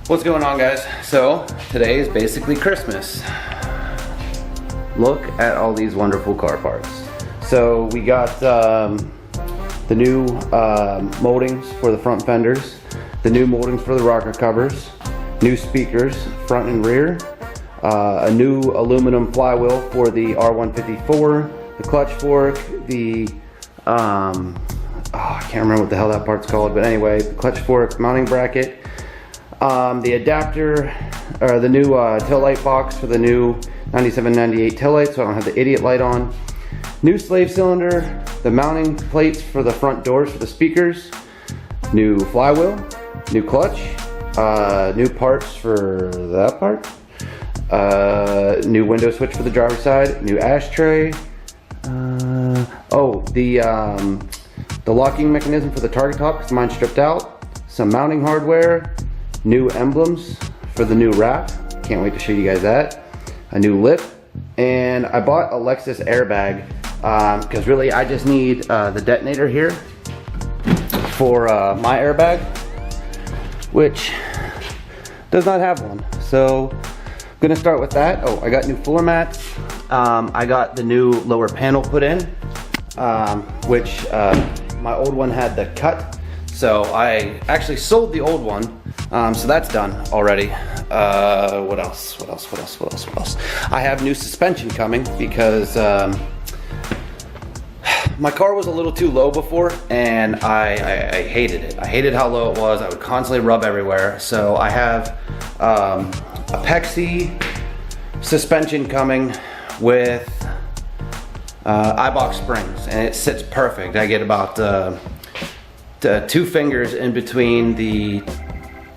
What's going on, guys? So today is basically Christmas. Look at all these wonderful car parts. So we got the new moldings for the front fenders, the new moldings for the rocker covers, new speakers front and rear, a new aluminum flywheel for the R154, the clutch fork, the I can't remember what the hell that part's called, but anyway, the clutch fork mounting bracket, the adapter, or the new tail light box for the new 9798 tail light, so I don't have the idiot light on. New slave cylinder, the mounting plates for the front doors for the speakers, new flywheel, new clutch, new parts for that part, new window switch for the driver's side, new ashtray, the locking mechanism for the target top because mine's stripped out, some mounting hardware, new emblems for the new wrap, can't wait to show you guys that, a new lip, and I bought a Lexus airbag because really I just need the detonator here for my airbag, which does not have one. So I'm gonna start with that. Oh, I got new floor mats. I got the new lower panel put in, which my old one had the cut. So I actually sold the old one, so that's done already. What else? I have new suspension coming because my car was a little too low before, and I hated it. I hated how low it was. I would constantly rub everywhere. So I have a Pexi suspension coming with iBox springs, and it sits perfect. I get about 2 fingers in between the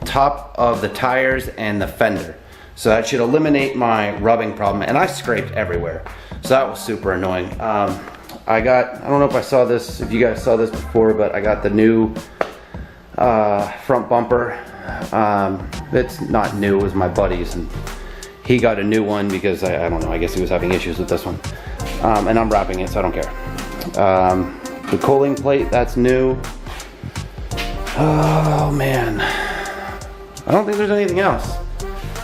top of the tires and the fender. So that should eliminate my rubbing problem, and I scraped everywhere. So that was super annoying. I don't know if I saw this, if you guys saw this before, but I got the new front bumper. It's not new, it was my buddy's, and he got a new one because I don't know, I guess he was having issues with this one. And I'm wrapping it, so I don't care. The cooling plate, that's new. Oh man, I don't think there's anything else.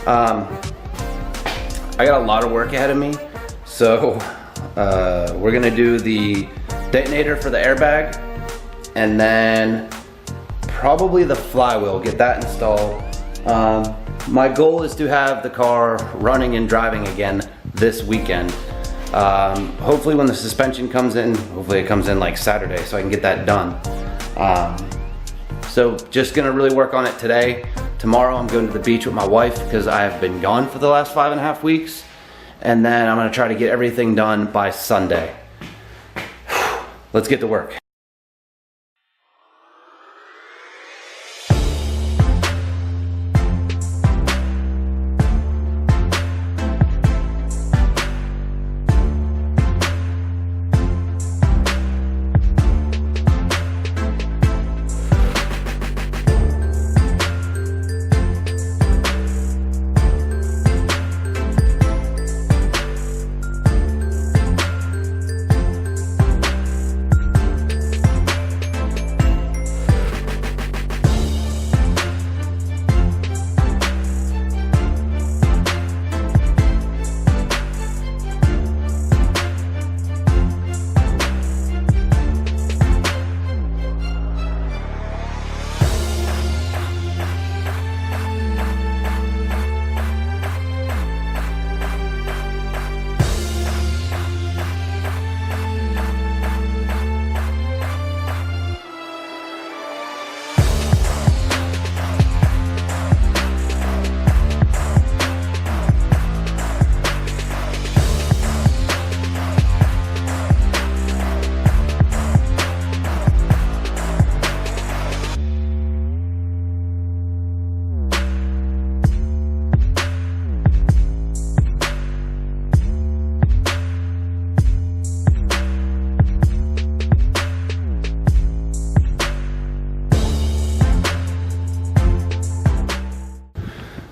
I got a lot of work ahead of me, so we're gonna do the detonator for the airbag, and then probably the flywheel, get that installed. My goal is to have the car running and driving again this weekend. Hopefully when the suspension comes in, hopefully it comes in like Saturday, so I can get that done. So just gonna really work on it today. Tomorrow I'm going to the beach with my wife because I have been gone for the last 5.5 weeks. And then I'm gonna try to get everything done by Sunday. Let's get to work.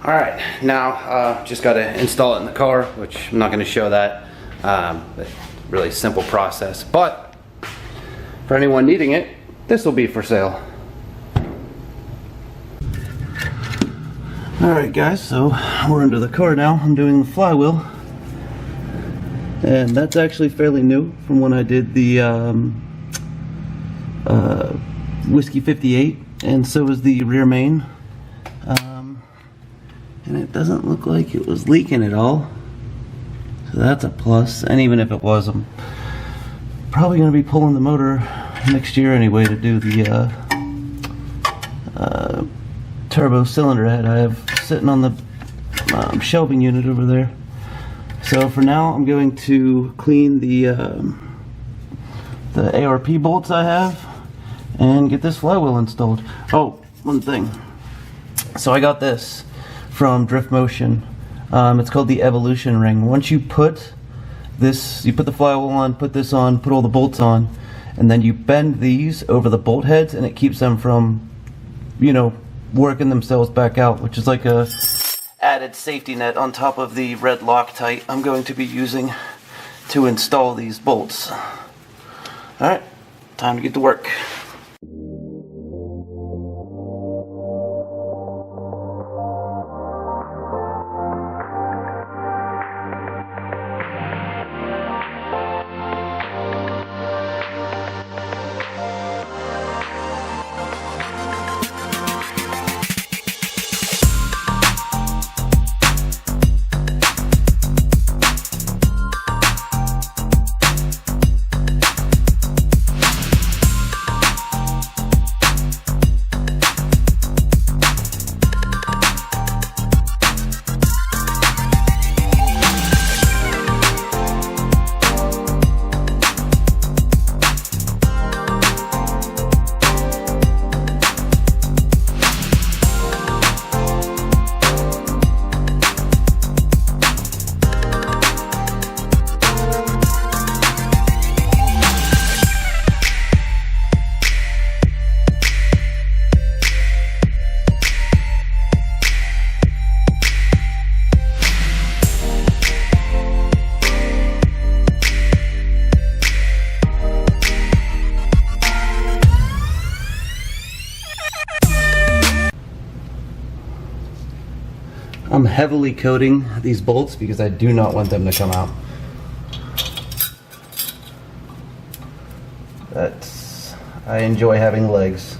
Alright, now just got to install it in the car, which I'm not going to show that. But really simple process. But for anyone needing it, this will be for sale. Alright guys, so we're under the car now. I'm doing the flywheel. And that's actually fairly new from when I did the Whiskey 58, and so is the rear main. And it doesn't look like it was leaking at all. So that's a plus. And even if it was, I'm probably going to be pulling the motor next year anyway to do the turbo cylinder head I have sitting on the shelving unit over there. So for now, I'm going to clean the ARP bolts I have and get this flywheel installed. Oh, one thing. So I got this from Drift Motion. It's called the Evolution Ring. Once you put this, you put the flywheel on, put this on, put all the bolts on, and then you bend these over the bolt heads, and it keeps them from, you know, working themselves back out, which is like a added safety net on top of the red Loctite I'm going to be using to install these bolts. Alright, time to get to work. I'm heavily coating these bolts because I do not want them to come out. I enjoy having legs.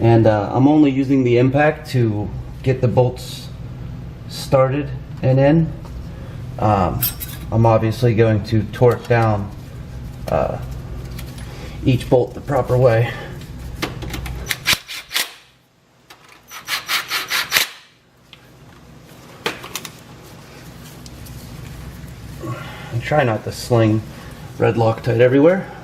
And I'm only using the impact to get the bolts started and in. I'm obviously going to torque down each bolt the proper way. And try not to sling red Loctite everywhere.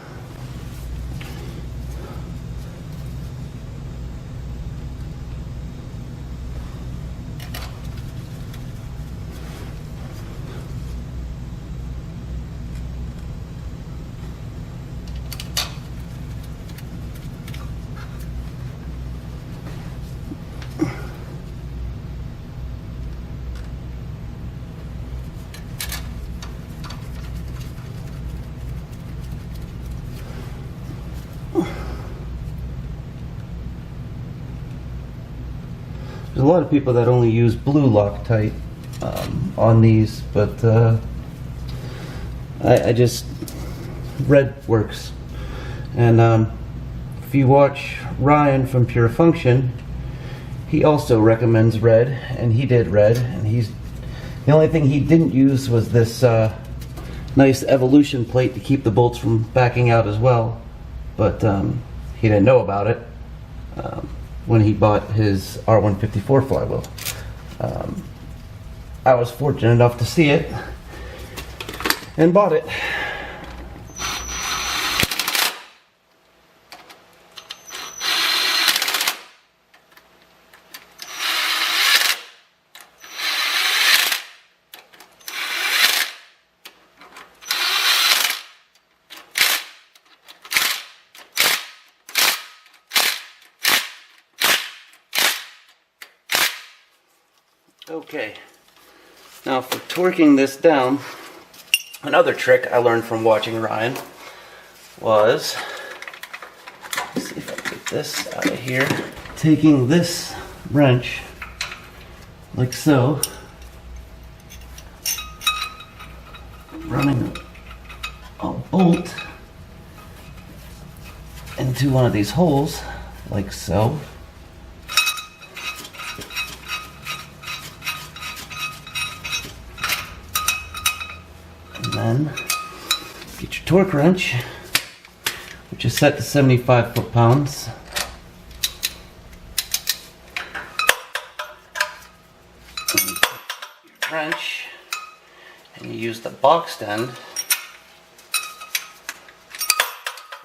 There's a lot of people that only use blue Loctite on these, but I just, red works. And if you watch Ryan from Pure Function, he also recommends red, and he did red, and the only thing he didn't use was this nice evolution plate to keep the bolts from backing out as well, but he didn't know about it when he bought his R154 flywheel. I was fortunate enough to see it and bought it. Okay, now for torquing this down, another trick I learned from watching Ryan. was, let's see if I can get this out of here, taking this wrench like so, running a bolt into one of these holes like so. And then get your torque wrench, which is set to 75 foot-pounds. And you put your wrench and you use the boxed end.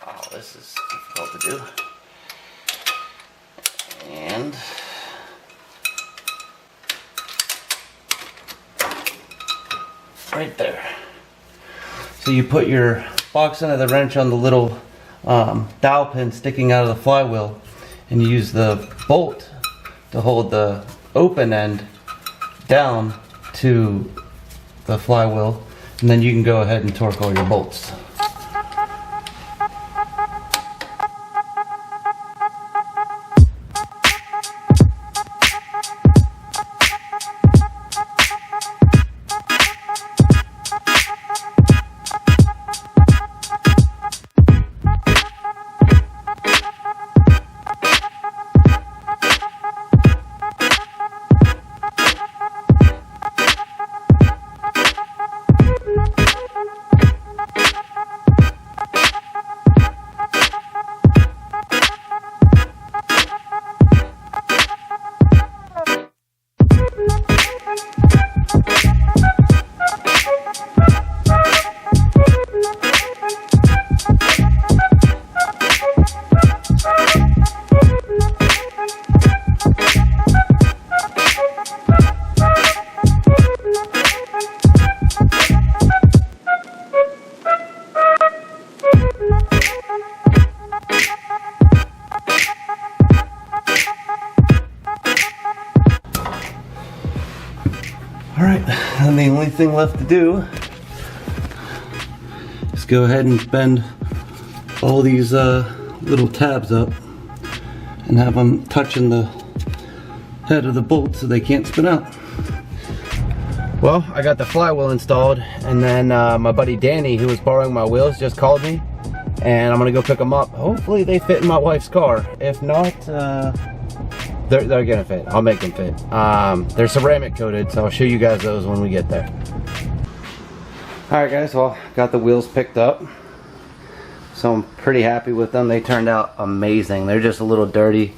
Wow, this is difficult to do. And right there. So you put your box end of the wrench on the little dowel pin sticking out of the flywheel, and you use the bolt to hold the open end down to the flywheel, and then you can go ahead and torque all your bolts. Alright, and the only thing left to do is go ahead and bend all these little tabs up and have them touching the head of the bolt so they can't spin out. Well, I got the flywheel installed, and then my buddy Danny, who was borrowing my wheels, just called me, and I'm gonna go pick them up. Hopefully they fit in my wife's car. If not, they're gonna fit. I'll make them fit. They're ceramic coated, so I'll show you guys those when we get there. Alright guys, well, got the wheels picked up. So I'm pretty happy with them. They turned out amazing. They're just a little dirty.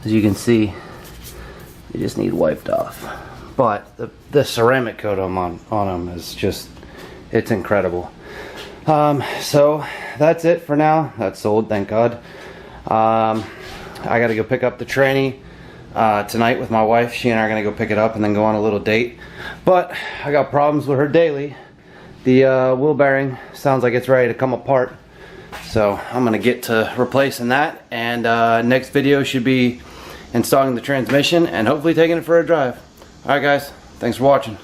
As you can see, they just need wiped off. But the ceramic coat on them is just, it's incredible. So that's it for now. That's sold, thank God. I gotta go pick up the tranny tonight with my wife. She and I are gonna go pick it up and then go on a little date. But I got problems with her daily. The wheel bearing sounds like it's ready to come apart. So I'm gonna get to replacing that, and next video should be installing the transmission and hopefully taking it for a drive. Alright guys, thanks for watching.